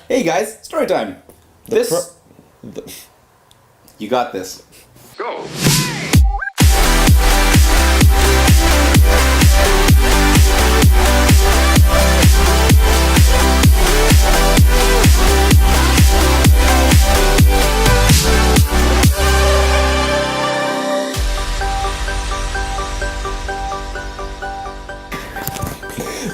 Hey guys, story time. You got this. Go.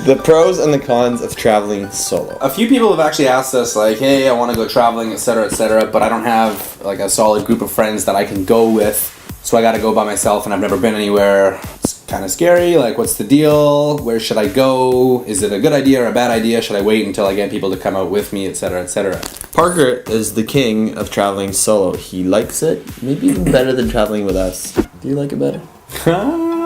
The pros and the cons of traveling solo. A few people have actually asked us, like, hey, I want to go traveling, etc., but I don't have like a solid group of friends that I can go with, so I got to go by myself, and I've never been anywhere. It's kind of scary. Like, what's the deal? Where should I go? Is it a good idea or a bad idea? Should I wait until I get people to come out with me, etc.? Parker is the king of traveling solo. He likes it, maybe even better than traveling with us. Do you like it better?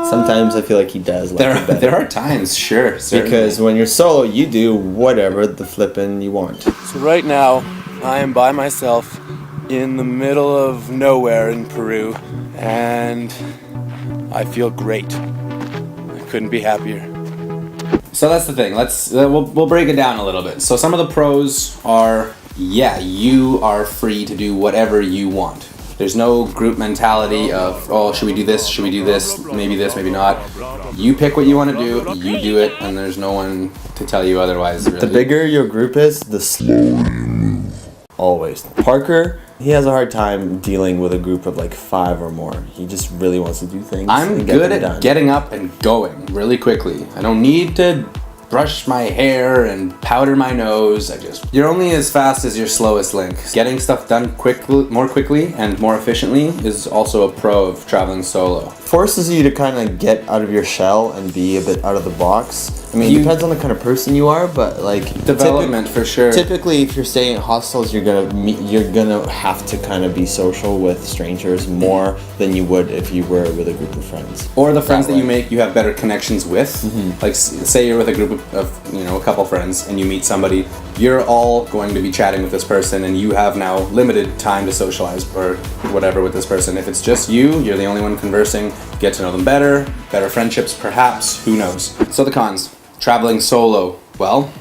Sometimes I feel like he does like it better. There are times, sure. Certainly. Because when you're solo, you do whatever the flippin' you want. So right now, I am by myself in the middle of nowhere in Peru, and I feel great. I couldn't be happier. So that's the thing. We'll break it down a little bit. So some of the pros are, yeah, you are free to do whatever you want. There's no group mentality of, oh, should we do this, maybe not. You pick what you want to do, you do it, and there's no one to tell you otherwise, really. The bigger your group is, the slower you move. Always. Parker, he has a hard time dealing with a group of like 5 or more. He just really wants to do things. I'm good at getting up and going really quickly. I don't need to brush my hair and powder my nose. You're only as fast as your slowest link. Getting stuff done more quickly and more efficiently is also a pro of traveling solo. Forces you to kind of get out of your shell and be a bit out of the box. I mean, it depends on the kind of person you are, but like development for sure. Typically, if you're staying at hostels, you're gonna have to kind of be social with strangers more than you would if you were with a group of friends. Or the friends that you make, you have better connections with. Mm-hmm. Like, say you're with a group of a couple friends, and you meet somebody. You're all going to be chatting with this person, and you have now limited time to socialize or whatever with this person. If it's just you, you're the only one conversing. Get to know them better friendships, perhaps. Who knows? So the cons. Traveling solo, well,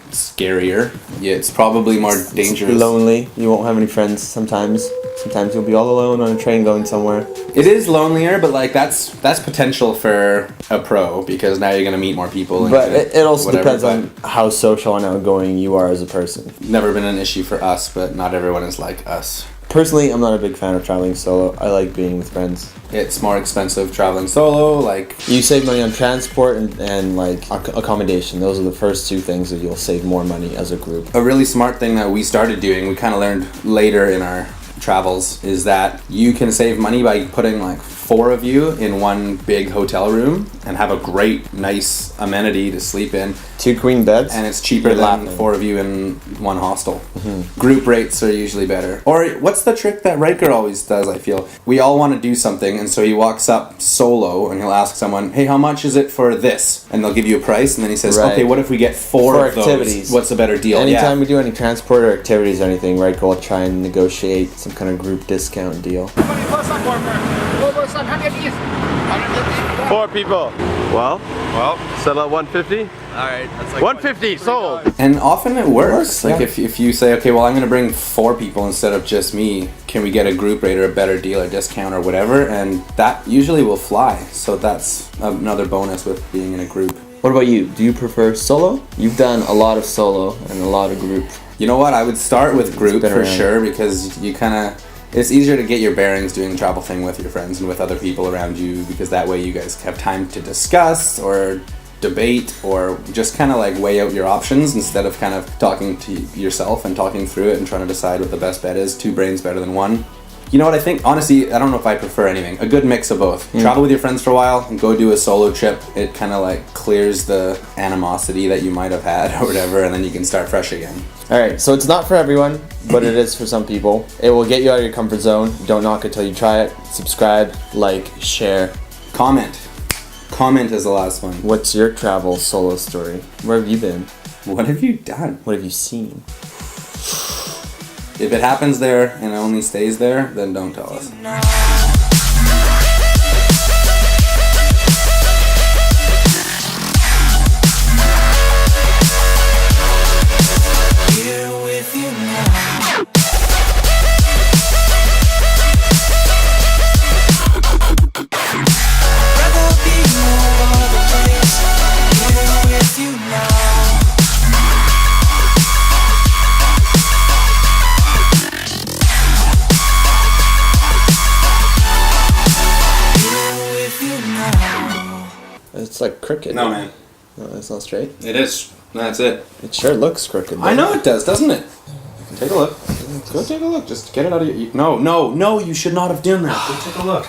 scarier. Yeah, it's probably more dangerous. It's lonely. You won't have any friends sometimes. Sometimes you'll be all alone on a train going somewhere. It is lonelier, but like that's potential for a pro, because now you're gonna meet more people. But it also depends on how social and outgoing you are as a person. Never been an issue for us, but not everyone is like us. Personally, I'm not a big fan of traveling solo. I like being with friends. It's more expensive traveling solo. Like, you save money on transport and like accommodation. Those are the first two things that you'll save more money as a group. A really smart thing that we started doing, we kind of learned later in our travels, is that you can save money by putting like 4 of you in one big hotel room and have a great, nice amenity to sleep in. 2 queen beds. And it's cheaper than 4 of you in one hostel. Mm-hmm. Group rates are usually better. Or what's the trick that Riker always does, I feel? We all want to do something, and so he walks up solo and he'll ask someone, hey, how much is it for this? And they'll give you a price, and then he says, okay, what if we get 4 of activities. Those? What's a better deal? Anytime we do any transport or activities or anything, Riker will try and negotiate some kind of group discount deal. 4 people. Well, settle at 150. Alright, that's like 150 sold. And often it works. Like, yeah. if you say, okay, well, I'm going to bring 4 people instead of just me, can we get a group rate or a better deal or discount or whatever? And that usually will fly. So that's another bonus with being in a group. What about you? Do you prefer solo? You've done a lot of solo and a lot of group. You know what? I would start with group for sure, because you kind of... It's easier to get your bearings doing the travel thing with your friends and with other people around you, because that way you guys have time to discuss or debate or just kind of like weigh out your options instead of kind of talking to yourself and talking through it and trying to decide what the best bet is. 2 brains better than 1. You know what I think? Honestly, I don't know if I prefer anything. A good mix of both. Travel with your friends for a while and go do a solo trip. It kind of like clears the animosity that you might have had or whatever, and then you can start fresh again. Alright, so it's not for everyone, but it is for some people. It will get you out of your comfort zone. Don't knock it till you try it. Subscribe, like, share. Comment. Comment is the last one. What's your travel solo story? Where have you been? What have you done? What have you seen? If it happens there and it only stays there, then don't tell us. Here with you. like crooked. No, man. No, it's not straight. It is. That's it. It sure looks crooked. I know it does, doesn't it? Take a look. Go take a look. Just get it out of your... No, you should not have done that. Go take a look.